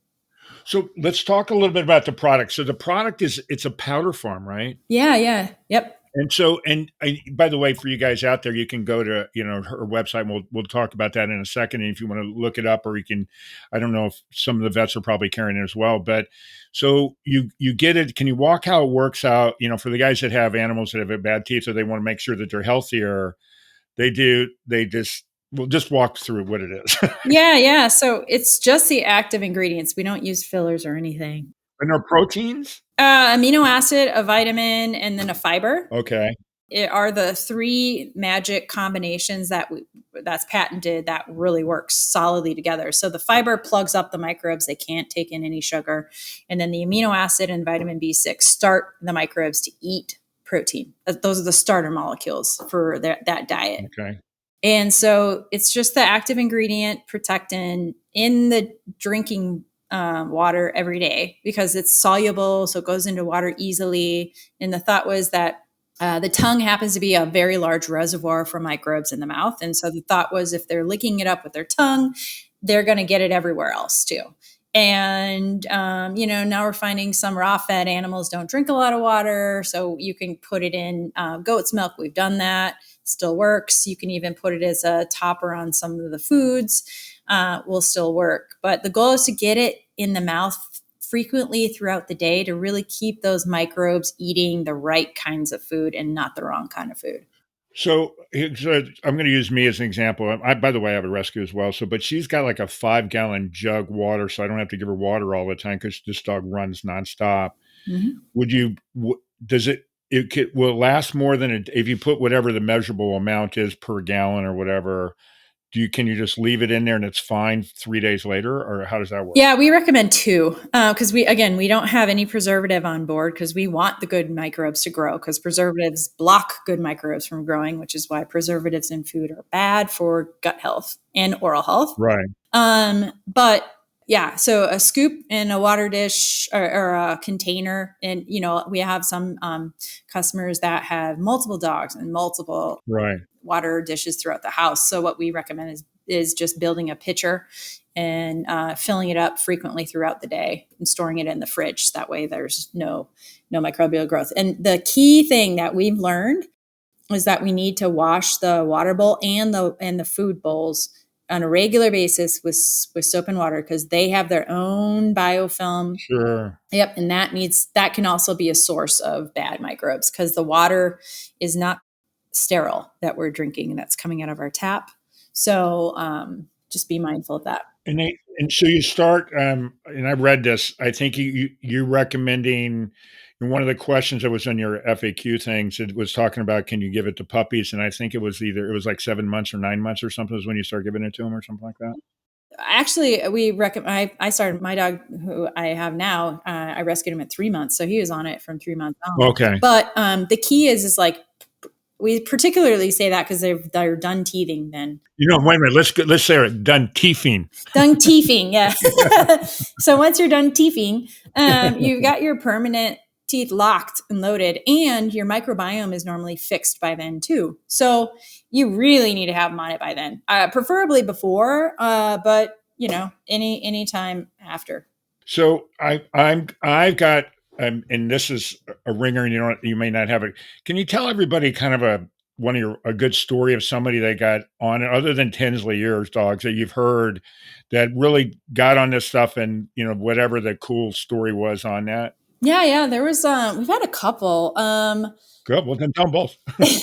So let's talk a little bit about the product. So the product it's a powder form, right? Yeah. Yeah. Yep. And by the way, for you guys out there, you can go to, her website. And we'll talk about that in a second. And if you want to look it up, or you can, I don't know if some of the vets are probably carrying it as well, but so you get it. Can you walk how it works out, for the guys that have animals that have bad teeth, so they want to make sure that they're healthier. We'll just walk through what it is. Yeah. Yeah. So it's just the active ingredients. We don't use fillers or anything. And they're proteins? Amino acid, a vitamin, and then a fiber. Okay. It are the three magic combinations that's patented that really works solidly together. So the fiber plugs up the microbes. They can't take in any sugar. And then the amino acid and vitamin B6 start the microbes to eat protein. Those are the starter molecules for that diet. Okay. And so it's just the active ingredient Protectin in the drinking water every day, because it's soluble, so it goes into water easily. And the thought was that the tongue happens to be a very large reservoir for microbes in the mouth. And so the thought was if they're licking it up with their tongue, they're going to get it everywhere else too. And, now we're finding some raw fed animals don't drink a lot of water. So you can put it in goat's milk. We've done that. It still works. You can even put it as a topper on some of the foods. Will still work. But the goal is to get it in the mouth frequently throughout the day to really keep those microbes eating the right kinds of food and not the wrong kind of food. So I'm going to use me as an example. By the way, I have a rescue as well. But she's got like a 5-gallon jug water, so I don't have to give her water all the time because this dog runs nonstop. Mm-hmm. Will it last more than if you put whatever the measurable amount is per gallon or whatever? Can you just leave it in there and it's fine 3 days later, or how does that work? Yeah, we recommend 2 because we don't have any preservative on board because we want the good microbes to grow because preservatives block good microbes from growing, which is why preservatives in food are bad for gut health and oral health. Right. But yeah, so a scoop in a water dish or a container, and we have some customers that have multiple dogs and multiple Right. water dishes throughout the house. So what we recommend is just building a pitcher and filling it up frequently throughout the day and storing it in the fridge. That way there's no microbial growth. And the key thing that we've learned is that we need to wash the water bowl and the food bowls on a regular basis with soap and water because they have their own biofilm. Sure. Yep. And that can also be a source of bad microbes because the water is not sterile that we're drinking and that's coming out of our tap. So just be mindful of that. And so you start, and I read this. I think you recommending. And one of the questions that was on your FAQ things, it was talking about can you give it to puppies, and I think it was like 7 months or 9 months or something is when you start giving it to them or something like that. Actually, we recommend. I started my dog, who I have now. I rescued him at 3 months, so he was on it from 3 months on. Okay. But the key is like we particularly say that because they're done teething then. Wait a minute. Let's say it. Done teefing. Done teething, yeah. So once you're done teething, you've got your permanent teeth locked and loaded, and your microbiome is normally fixed by then too. So you really need to have them on it by then, preferably before, but any time after. So I've got, and this is a ringer, and you may not have it. Can you tell everybody kind of a good story of somebody that got on it, other than Tinsley, yours dogs, that you've heard that really got on this stuff, and whatever the cool story was on that? Yeah. There was we've had a couple. Good. Well, then tell them both.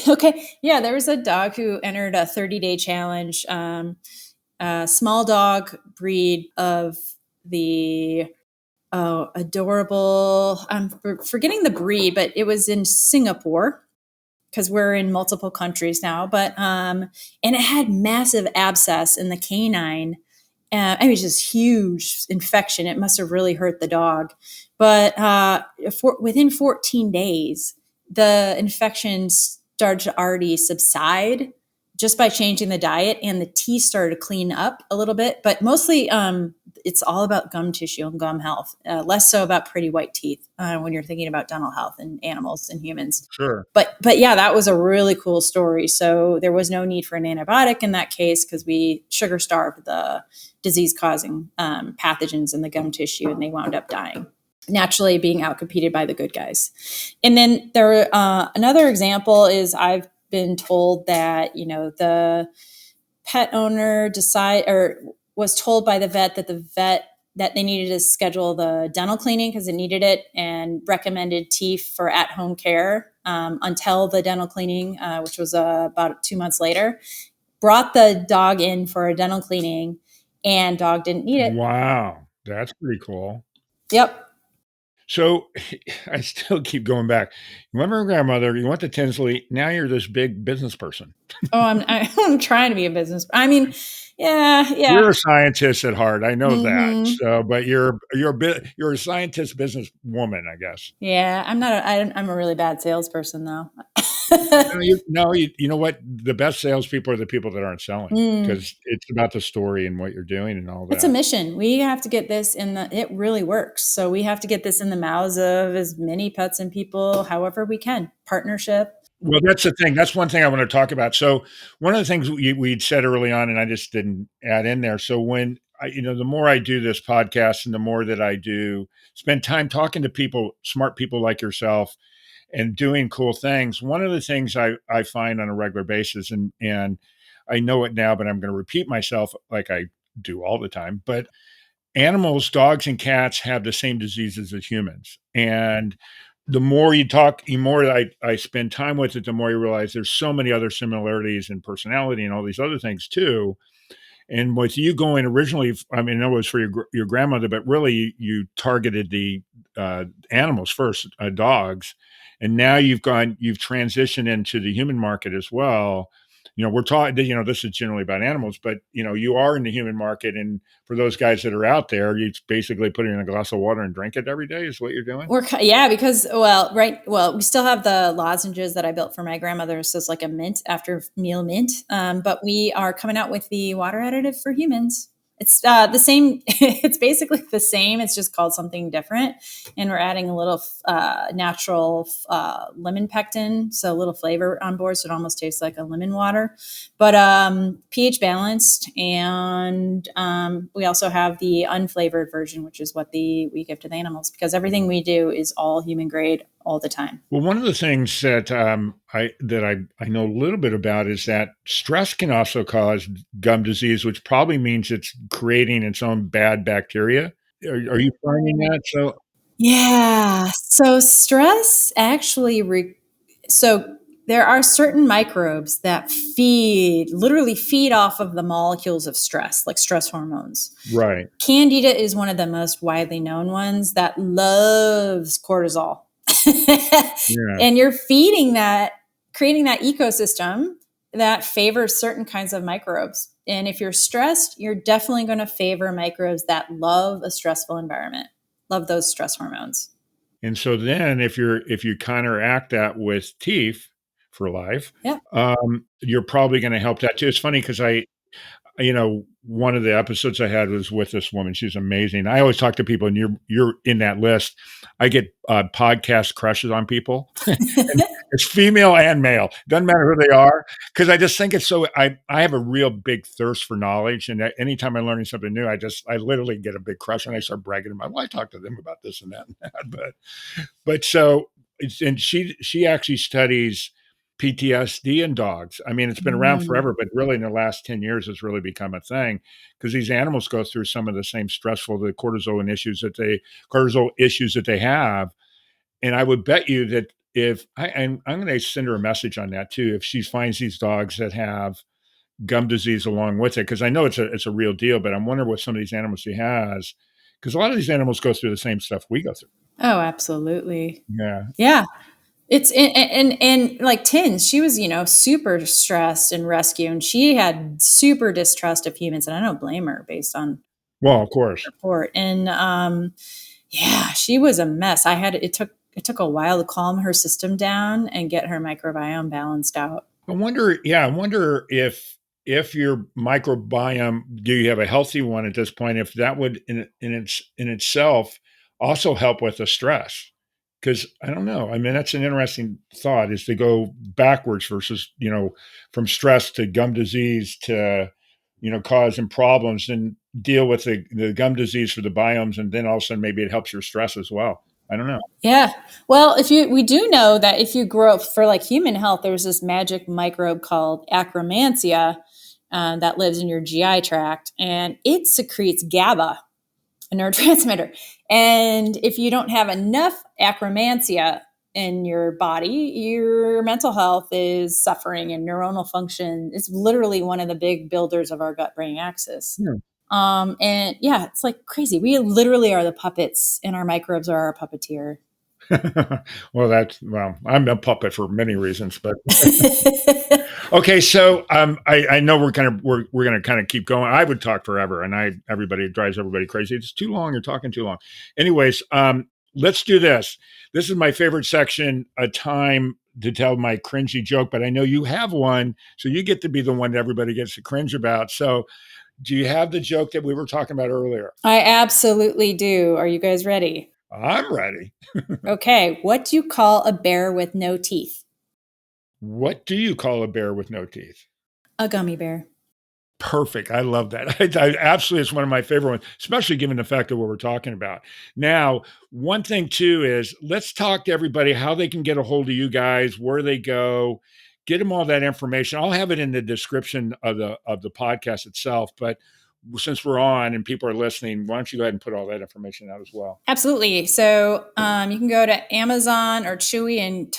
Okay. Yeah, there was a dog who entered a 30-day challenge. A small dog breed of the adorable. I'm forgetting the breed, but it was in Singapore because we're in multiple countries now. But and it had massive abscess in the canine. I mean, just huge infection. It must have really hurt the dog. But within 14 days, the infection started to already subside just by changing the diet, and the teeth started to clean up a little bit. But mostly, it's all about gum tissue and gum health, less so about pretty white teeth when you're thinking about dental health in animals and humans. Sure. But yeah, that was a really cool story. So there was no need for an antibiotic in that case because we sugar starved the disease-causing pathogens in the gum tissue, and they wound up dying, naturally being outcompeted by the good guys. And then another example is I've been told that the pet owner was told by the vet that they needed to schedule the dental cleaning because it needed it, and recommended Teef for at-home care until the dental cleaning, which was about 2 months later. Brought the dog in for a dental cleaning, and dog didn't need it. Wow, that's pretty cool. Yep. So I still keep going back. You went to your grandmother, you went to Tinsley, now you're this big business person. Oh, I'm trying to be a business. I mean, yeah. You're a scientist at heart. I know that. So, but you're a scientist business woman, I guess. Yeah, I'm not. I'm a really bad salesperson, though. You know what? The best salespeople are the people that aren't selling, because it's about the story and what you're doing and all that. It's a mission. We have to get this it really works. So we have to get this in the mouths of as many pets and people, however we can. Partnership. Well, that's the thing. That's one thing I want to talk about. So one of the things we'd said early on, and I just didn't add in there. So when the more I do this podcast and the more that I do spend time talking to people, smart people like yourself, and doing cool things, one of the things I find on a regular basis, and I know it now, but I'm going to repeat myself like I do all the time, but animals, dogs and cats have the same diseases as humans. And the more you talk, the more I spend time with it, the more you realize there's so many other similarities in personality and all these other things too. And with you going originally, I mean, it was for your grandmother, but really you targeted the animals first, dogs, and now you've transitioned into the human market as well. we're talking, this is generally about animals, but, you are in the human market. And for those guys that are out there, you basically put it in a glass of water and drink it every day is what you're doing? Because, we still have the lozenges that I built for my grandmother. So it's like a mint after meal mint. But we are coming out with the water additive for humans. It's the same. It's basically the same. It's just called something different. And we're adding a little natural lemon pectin, so a little flavor on board. So it almost tastes like a lemon water, but pH balanced. And we also have the unflavored version, which is what we give to the animals, because everything we do is all human grade all the time. Well, one of the things that I know a little bit about is that stress can also cause gum disease, which probably means it's creating its own bad bacteria. Are you finding that? So Yeah. So stress actually, so there are certain microbes that literally feed off of the molecules of stress, like stress hormones. right. Candida is one of the most widely known ones that loves cortisol. Yeah. And you're feeding that, creating that ecosystem that favors certain kinds of microbes. And if you're stressed, you're definitely going to favor microbes that love a stressful environment, love those stress hormones. And so then if you counteract that with Teef for life, Yeah. you're probably going to help that too. It's funny because one of the episodes I had was with this woman. She's amazing. I always talk to people, and you're in that list. I get podcast crushes on people. And it's female and male. Doesn't matter who they are, because I just think it's so. I have a real big thirst for knowledge, and anytime I'm learning something new, I literally get a big crush, and I start bragging about. Well, I talk to them about this and that and that. But so, and she actually studies PTSD in dogs. I mean, it's been around forever, but really in the last 10 years, it's really become a thing because these animals go through some of the same cortisol issues that they have. And I would bet you that I'm going to send her a message on that too, if she finds these dogs that have gum disease along with it, because I know it's a real deal, but I'm wondering what some of these animals she has, because a lot of these animals go through the same stuff we go through. Oh, absolutely. Yeah. Yeah. It's and like Tins, she was, super stressed in rescue, and she had super distrust of humans, and I don't blame her based on Well, of course. report. And she was a mess. It took a while to calm her system down and get her microbiome balanced out. I wonder if your microbiome, do you have a healthy one at this point? If that would in itself also help with the stress. Because I don't know. I mean, that's an interesting thought, is to go backwards versus, from stress to gum disease to, causing problems, and deal with the gum disease for the biomes. And then all of a sudden, maybe it helps your stress as well. I don't know. Yeah. Well, we do know that if you grow up for like human health, there's this magic microbe called Akkermansia that lives in your GI tract, and it secretes GABA, a neurotransmitter. And if you don't have enough Akkermansia in your body, your mental health is suffering, and neuronal function is literally one of the big builders of our gut-brain axis. It's like crazy. We literally are the puppets, and our microbes are our puppeteer. Well, I'm a puppet for many reasons, but okay. So I know we're going to kind of keep going. I would talk forever, and it drives everybody crazy. It's too long. You're talking too long. Anyways, let's do this. This is my favorite section, a time to tell my cringy joke, but I know you have one, so you get to be the one that everybody gets to cringe about. So do you have the joke that we were talking about earlier? I absolutely do. Are you guys ready? I'm ready. Okay. What do you call a bear with no teeth? What do you call a bear with no teeth? A gummy bear. Perfect. I love that. I absolutely, it's one of my favorite ones, especially given the fact of what we're talking about. Now, one thing too is, let's talk to everybody how they can get a hold of you guys, where they go, get them all that information. I'll have it in the description of the podcast itself, but since we're on and people are listening, why don't you go ahead and put all that information out as well? Absolutely. So you can go to Amazon or Chewy and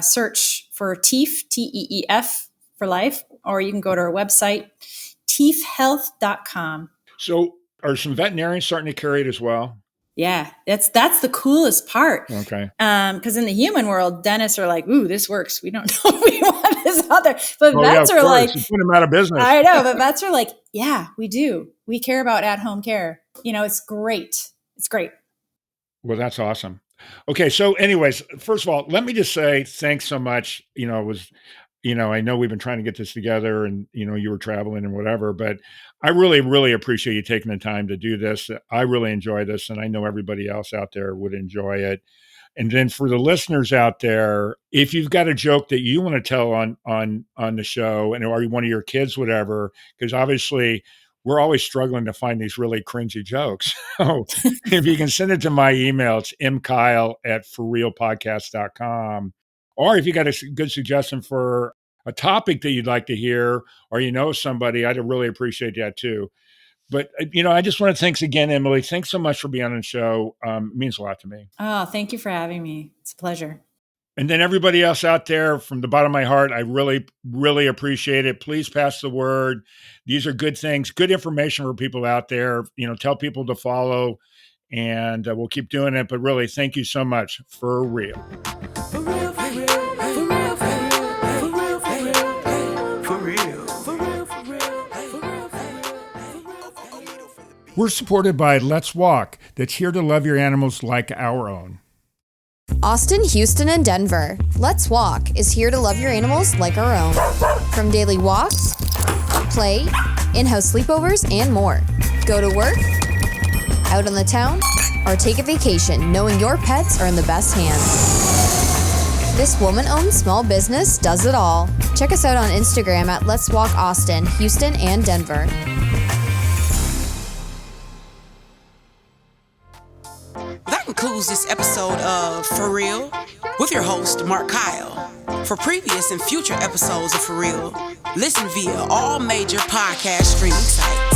search for Teef, Teef for life, or you can go to our website, teefhealth.com. So are some veterinarians starting to carry it as well? Yeah, that's the coolest part. Okay. Because in the human world, dentists are like, "Ooh, this works. We don't know if we want this other." But Oh, vets are like, you put them out of business. I know, but vets are like, "Yeah, we do. We care about at-home care. It's great. It's great." Well, that's awesome. Okay, so anyways, first of all, let me just say thanks so much. I know we've been trying to get this together and, you were traveling and whatever, but I really, really appreciate you taking the time to do this. I really enjoy this, and I know everybody else out there would enjoy it. And then for the listeners out there, if you've got a joke that you want to tell on the show, and or one of your kids, whatever, because obviously we're always struggling to find these really cringy jokes. So if you can send it to my email, it's mkyle@forrealpodcast.com. Or if you got a good suggestion for a topic that you'd like to hear, or somebody, I'd really appreciate that too. But, I just want to thanks again, Emily. Thanks so much for being on the show. It means a lot to me. Oh, thank you for having me. It's a pleasure. And then everybody else out there, from the bottom of my heart, I really, really appreciate it. Please pass the word. These are good things, good information for people out there. Tell people to follow, and we'll keep doing it. But really, thank you so much. For real. For real, for real, for real, for real, for real, for real, for real, for real, for real. We're supported by Let's Walk, that's here to love your animals like our own. Austin, Houston, and Denver. Let's Walk is here to love your animals like our own. From daily walks, play, in-house sleepovers, and more. Go to work, out on the town, or take a vacation knowing your pets are in the best hands. This woman-owned small business does it all. Check us out on Instagram at Let's Walk Austin, Houston, and Denver. That concludes this episode of For Real with your host, Mark Kyle. For previous and future episodes of For Real, listen via all major podcast streaming sites.